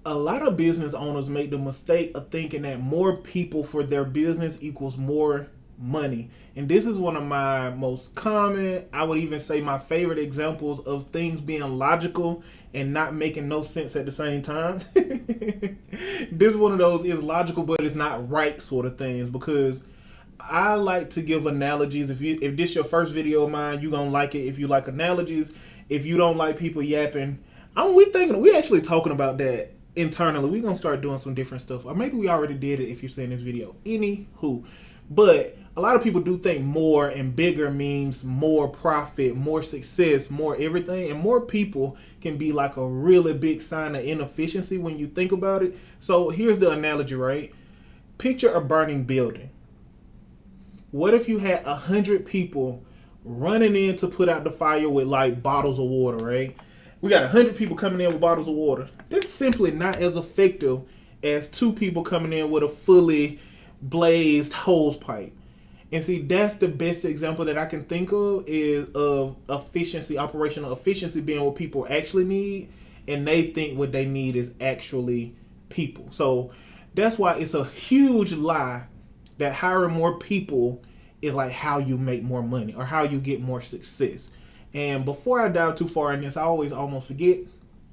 A lot of business owners make the mistake of thinking that more people for their business equals more money. And this is one of my most common, I would even say my favorite examples of things being logical and not making no sense at the same time. This one of those is logical but it's not right sort of things, because I like to give analogies. If this your first video of mine, you gonna like it if you like analogies. If you don't like people yapping, we actually talking about that internally. We gonna start doing some different stuff, or maybe we already did it if you're seeing this video. Anywho, but a lot of people do think more and bigger means more profit, more success, more everything, and more people can be like a really big sign of inefficiency when you think about it. So here's the analogy, right? Picture a burning building. What if you had 100 people running in to put out the fire with like bottles of water, right? We got 100 people coming in with bottles of water. That's simply not as effective as 2 people coming in with a fully blazed hose pipe. And see, that's the best example that I can think of is of efficiency, operational efficiency being what people actually need, and they think what they need is actually people. So that's why it's a huge lie that hiring more people is like how you make more money or how you get more success. And before I dive too far in this, I always almost forget,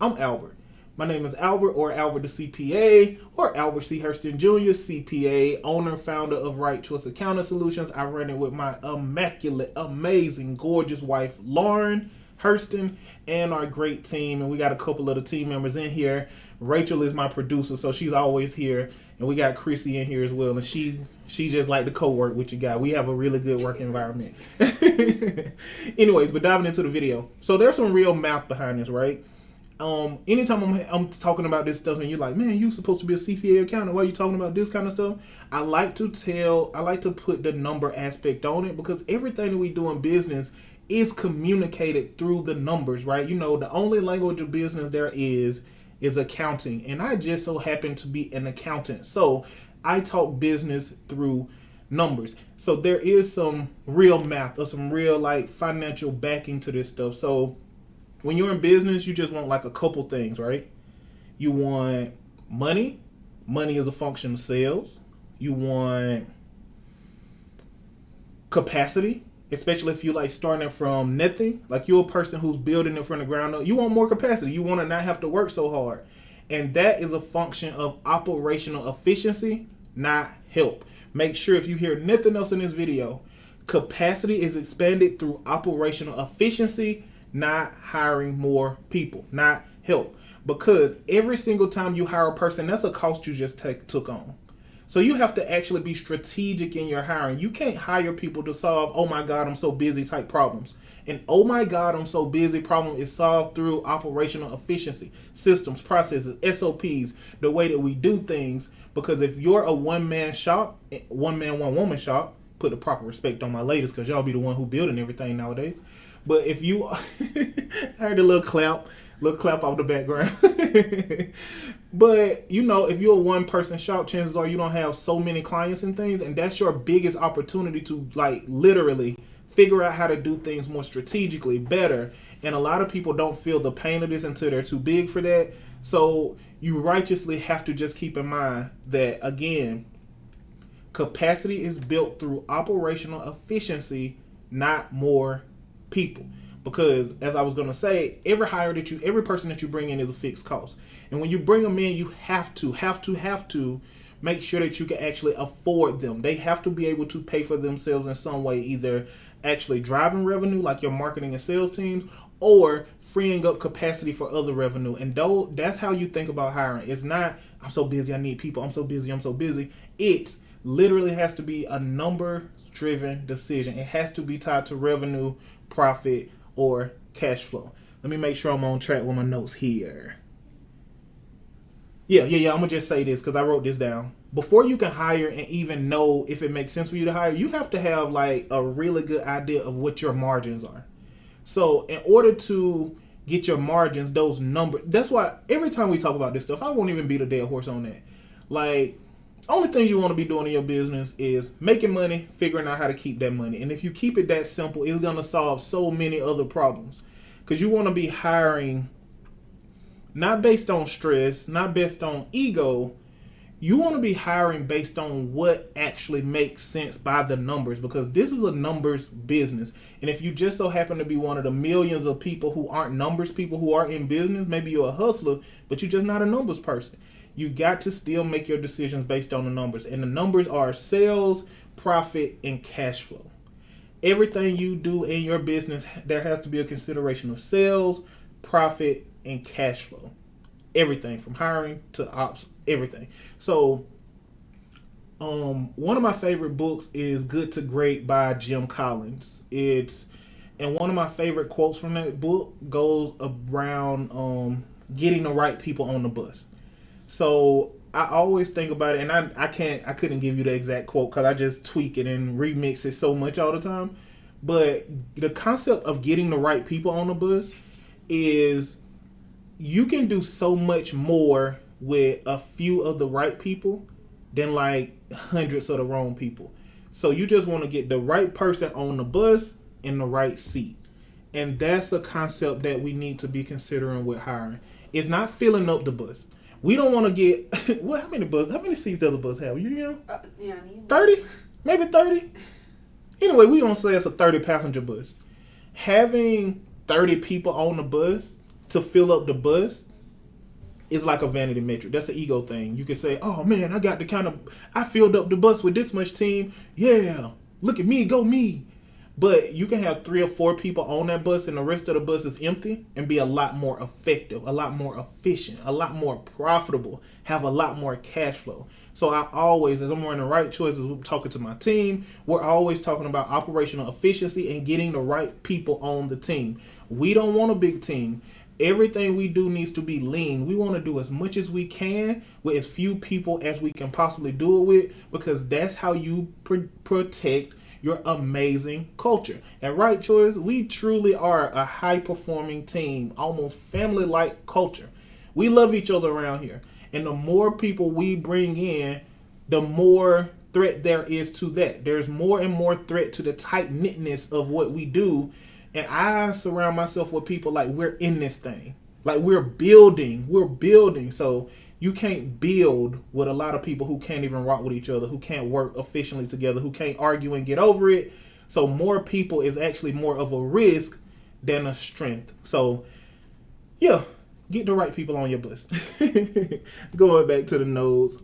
I'm Albert. My name is Albert, or Albert the CPA, or Albert C. Hurston Jr., CPA, owner, founder of Right Choice Accounting Solutions. I run it with my immaculate, amazing, gorgeous wife, Lauren Hurston, and our great team. And we got a couple of the team members in here. Rachel is my producer, so she's always here. And we got Chrissy in here as well. And she just like to co-work with you guys. We have a really good work environment. Anyways, but diving into the video. So there's some real math behind this, right? Anytime I'm talking about this stuff and you're like, man, you supposed to be a CPA accountant, why are you talking about this kind of stuff? I like to put the number aspect on it, because everything that we do in business is communicated through the numbers, right? You know, the only language of business there is accounting, and I just so happen to be an accountant, so I talk business through numbers. So there is some real math or some real like financial backing to this stuff. So when you're in business, you just want like a couple things, right? You want money. Money is a function of sales. You want capacity, especially if you like starting from nothing. Like you're a person who's building it from the ground up. You want more capacity. You want to not have to work so hard. And that is a function of operational efficiency, not help. Make sure if you hear nothing else in this video, capacity is expanded through operational efficiency, not hiring more people, not help. Because every single time you hire a person, that's a cost you just took on. So you have to actually be strategic in your hiring. You can't hire people to solve, oh my God, I'm so busy type problems. And oh my God, I'm so busy problem is solved through operational efficiency, systems, processes, SOPs, the way that we do things. Because if you're a one-man shop, one-man, one-woman shop, put the proper respect on my ladies, because y'all be the one who building everything nowadays. But if you, I heard a little clap off the background. But, you know, if you're a one-person shop, chances are you don't have so many clients and things, and that's your biggest opportunity to, like, literally figure out how to do things more strategically, better. And a lot of people don't feel the pain of this until they're too big for that. So you righteously have to just keep in mind that, again, capacity is built through operational efficiency, not more people. Because as I was going to say, every person that you bring in is a fixed cost. And when you bring them in, you have to make sure that you can actually afford them. They have to be able to pay for themselves in some way, either actually driving revenue like your marketing and sales teams, or freeing up capacity for other revenue. And that's how you think about hiring. It's not, I'm so busy, I need people, I'm so busy. It literally has to be a number-driven decision. It has to be tied to revenue, profit, or cash flow. Let me make sure I'm on track with my notes here. Yeah. I'm going to just say this because I wrote this down. Before you can hire and even know if it makes sense for you to hire, you have to have like a really good idea of what your margins are. So in order to get your margins, those numbers, that's why every time we talk about this stuff, I won't even beat a dead horse on that. Like, only things you want to be doing in your business is making money, figuring out how to keep that money. And if you keep it that simple, it's going to solve so many other problems. Because you want to be hiring not based on stress, not based on ego. You want to be hiring based on what actually makes sense by the numbers, because this is a numbers business. And if you just so happen to be one of the millions of people who aren't numbers people who are in business, maybe you're a hustler, but you're just not a numbers person. You got to still make your decisions based on the numbers. And the numbers are sales, profit, and cash flow. Everything you do in your business, there has to be a consideration of sales, profit, and cash flow. Everything from hiring to ops, everything. So, one of my favorite books is Good to Great by Jim Collins. And one of my favorite quotes from that book goes around getting the right people on the bus. So I always think about it, and I couldn't give you the exact quote because I just tweak it and remix it so much all the time. But the concept of getting the right people on the bus is you can do so much more with a few of the right people than like hundreds of the wrong people. So you just want to get the right person on the bus in the right seat. And that's a concept that we need to be considering with hiring. It's not filling up the bus. We don't want to get what? How many seats does a bus have? You know, 30, maybe 30. Anyway, we gonna say it's a 30 passenger bus. Having 30 people on the bus to fill up the bus is like a vanity metric. That's an ego thing. You can say, "Oh man, I filled up the bus with this much team. Yeah, look at me, go me." But you can have 3 or 4 people on that bus and the rest of the bus is empty and be a lot more effective, a lot more efficient, a lot more profitable, have a lot more cash flow. So I always, as I'm running the right choices, we're talking to my team, we're always talking about operational efficiency and getting the right people on the team. We don't want a big team. Everything we do needs to be lean. We want to do as much as we can with as few people as we can possibly do it with, because that's how you protect your amazing culture. At Right Choice, we truly are a high-performing team, almost family-like culture. We love each other around here. And the more people we bring in, the more threat there is to that. There's more and more threat to the tight-knitness of what we do. And I surround myself with people like we're in this thing. Like we're building. So you can't build with a lot of people who can't even rock with each other, who can't work efficiently together, who can't argue and get over it. So more people is actually more of a risk than a strength. So yeah, get the right people on your bus. Going back to the notes.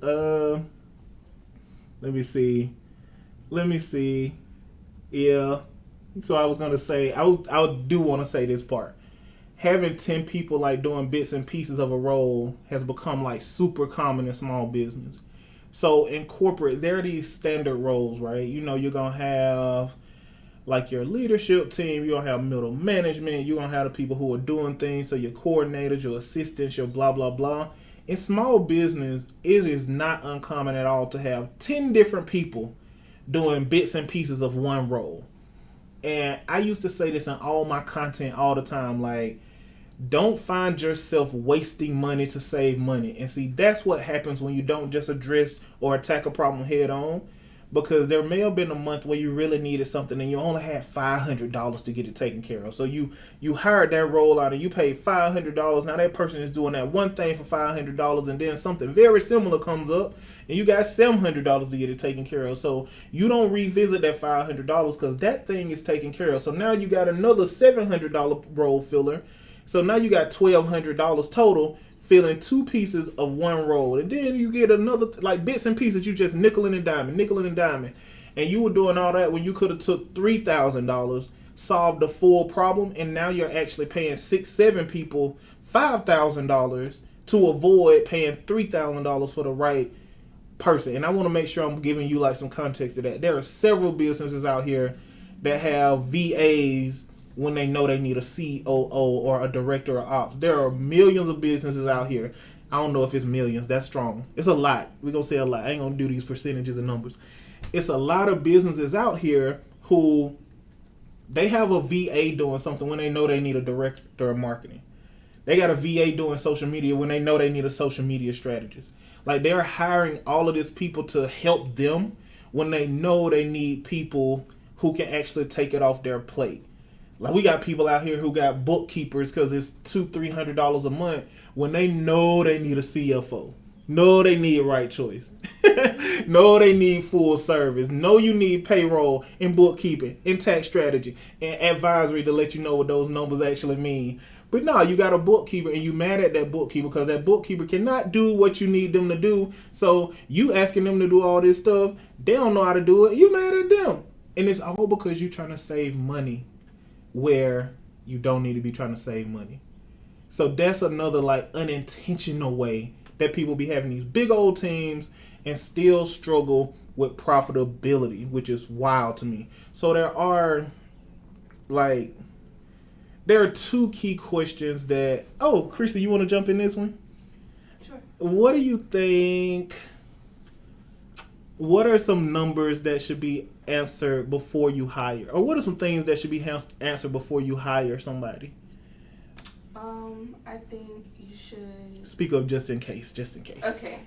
Let me see. Yeah. So I was going to say, I do want to say this part. Having 10 people like doing bits and pieces of a role has become like super common in small business. So in corporate, there are these standard roles, right? You know, you're going to have like your leadership team, you're going to have middle management, you're going to have the people who are doing things, so your coordinators, your assistants, your blah, blah, blah. In small business, it is not uncommon at all to have 10 different people doing bits and pieces of one role. And I used to say this in all my content all the time, like, don't find yourself wasting money to save money. And see, that's what happens when you don't just address or attack a problem head on. Because there may have been a month where you really needed something and you only had $500 to get it taken care of. So you hired that role out and you paid $500. Now that person is doing that one thing for $500, and then something very similar comes up and you got $700 to get it taken care of. So you don't revisit that $500 because that thing is taken care of. So now you got another $700 role filler. So now you got $1,200 total, filling 2 pieces of one role. And then you get another, like bits and pieces, you just nickel and diming. And you were doing all that when you could have took $3,000, solved the full problem, and now you're actually paying 6-7 people $5,000 to avoid paying $3,000 for the right person. And I want to make sure I'm giving you like some context to that. There are several businesses out here that have VAs when they know they need a COO or a director of ops. There are millions of businesses out here. I don't know if it's millions. That's strong. It's a lot. We're going to say a lot. I ain't going to do these percentages and numbers. It's a lot of businesses out here who they have a VA doing something when they know they need a director of marketing. They got a VA doing social media when they know they need a social media strategist. Like they're hiring all of these people to help them when they know they need people who can actually take it off their plate. Like we got people out here who got bookkeepers because it's $200-300 a month when they know they need a CFO. No, they need right choice. No, they need full service. No, you need payroll and bookkeeping and tax strategy and advisory to let you know what those numbers actually mean. But no, you got a bookkeeper and you mad at that bookkeeper because that bookkeeper cannot do what you need them to do. So you asking them to do all this stuff, they don't know how to do it. You mad at them. And it's all because you're trying to save money where you don't need to be trying to save money. So that's another like unintentional way that people be having these big old teams and still struggle with profitability, which is wild to me. So there are two key questions that, Chrissy, you want to jump in this one? Sure. What do you think, what are some numbers that should be answered before you hire? Or what are some things that should be answered before you hire somebody? I think you should... Speak up just in case. Okay.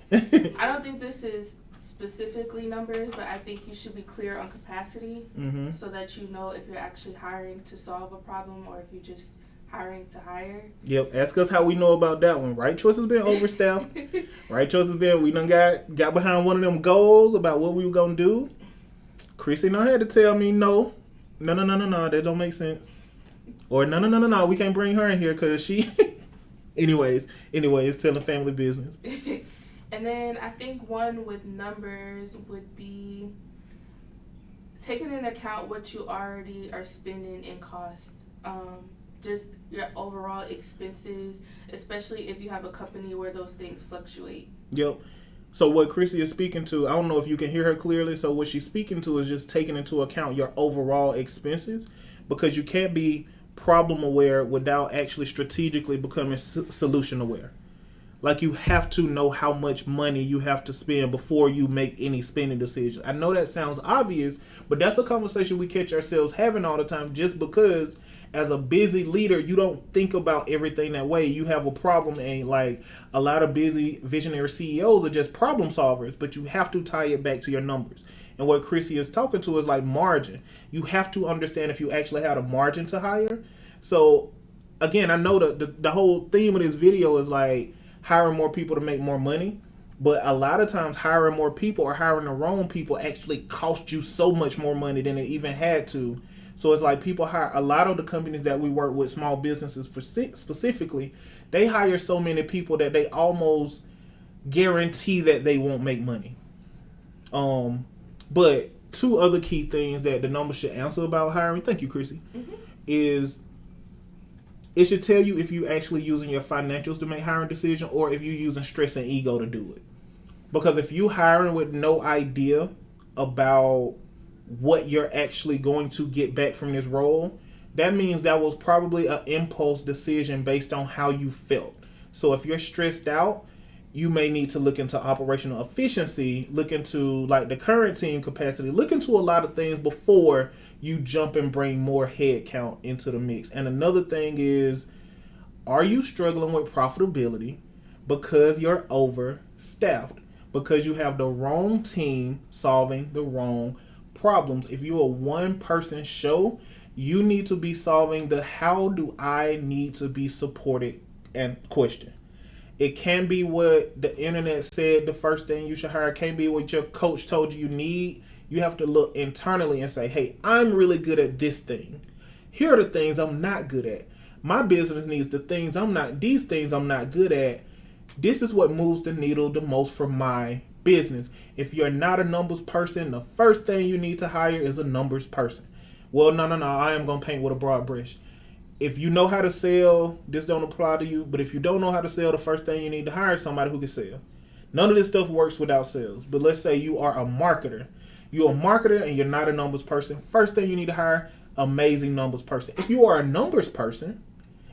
I don't think this is specifically numbers, but I think you should be clear on capacity so that you know if you're actually hiring to solve a problem or if you're just hiring to hire. Yep. Ask us how we know about that one. Right Choice has been overstaffed. Right Choice has been, we done got behind one of them goals about what we were going to do. Chrissy done had to tell me no, that don't make sense. Or no, we can't bring her in here because she... Anyways, telling family business. And then I think one with numbers would be taking into account what you already are spending in cost. Just your overall expenses, especially if you have a company where those things fluctuate. Yep. So what Chrissy is speaking to, I don't know if you can hear her clearly. So what she's speaking to is just taking into account your overall expenses, because you can't be problem aware without actually strategically becoming solution aware. Like you have to know how much money you have to spend before you make any spending decisions. I know that sounds obvious, but that's a conversation we catch ourselves having all the time just because as a busy leader, you don't think about everything that way. You have a problem, and like a lot of busy visionary CEOs are just problem solvers, but you have to tie it back to your numbers. And what Chrissy is talking to is like margin. You have to understand if you actually had a margin to hire. So again, I know the whole theme of this video is like hiring more people to make more money. But a lot of times hiring more people or hiring the wrong people actually cost you so much more money than it even had to. So it's like people hire, a lot of the companies that we work with, small businesses specifically, they hire so many people that they almost guarantee that they won't make money. But two other key things that the numbers should answer about hiring, thank you, Chrissy, is it should tell you if you're actually using your financials to make hiring decisions or if you're using stress and ego to do it. Because if you hiring with no idea about what you're actually going to get back from this role, that means that was probably an impulse decision based on how you felt. So if you're stressed out, you may need to look into operational efficiency, look into like the current team capacity, look into a lot of things before you jump and bring more headcount into the mix. And another thing is, are you struggling with profitability because you're overstaffed? Because you have the wrong team solving the wrong problems. If you're a one-person show, you need to be solving the how do I need to be supported and question. It can be what the internet said the first thing you should hire. It can't be what your coach told you need. You have to look internally and say, hey, I'm really good at this thing. Here are the things I'm not good at. My business needs these things I'm not good at. This is what moves the needle the most for my business. If you're not a numbers person, the first thing you need to hire is a numbers person. Well, no, I am going to paint with a broad brush. If you know how to sell, this don't apply to you. But if you don't know how to sell, the first thing you need to hire is somebody who can sell. None of this stuff works without sales. But let's say you are a marketer. You're a marketer and you're not a numbers person. First thing you need to hire, amazing numbers person. If you are a numbers person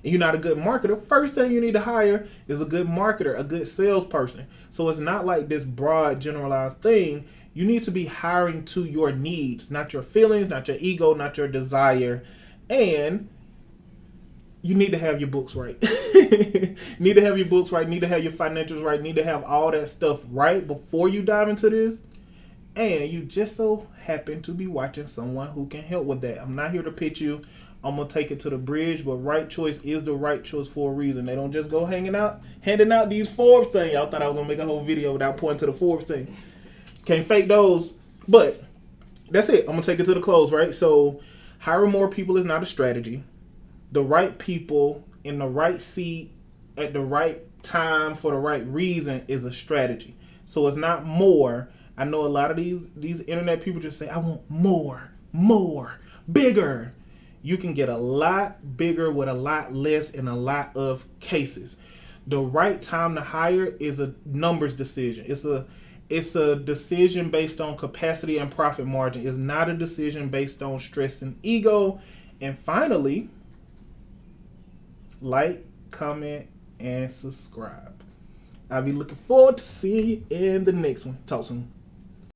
and you're not a good marketer, first thing you need to hire is a good marketer, a good salesperson. So it's not like this broad generalized thing. You need to be hiring to your needs, not your feelings, not your ego, not your desire. And you need to have your books right. Need to have your books right. Need to have your financials right. Need to have all that stuff right before you dive into this. And you just so happen to be watching someone who can help with that. I'm not here to pitch you I'm gonna take it to the bridge. But right choice is the right choice for a reason. They don't just go handing out these Forbes thing. Y'all thought I was gonna make a whole video without pointing to the Forbes thing. Can't fake those. But that's it. I'm gonna take it to the close, right? So hiring more people is not a strategy. The right people in the right seat at the right time for the right reason is a strategy. So it's not more. I know a lot of these internet people just say, I want more, bigger. You can get a lot bigger with a lot less in a lot of cases. The right time to hire is a numbers decision. It's a decision based on capacity and profit margin. It's not a decision based on stress and ego. And finally, like, comment, and subscribe. I'll be looking forward to seeing you in the next one. Talk soon.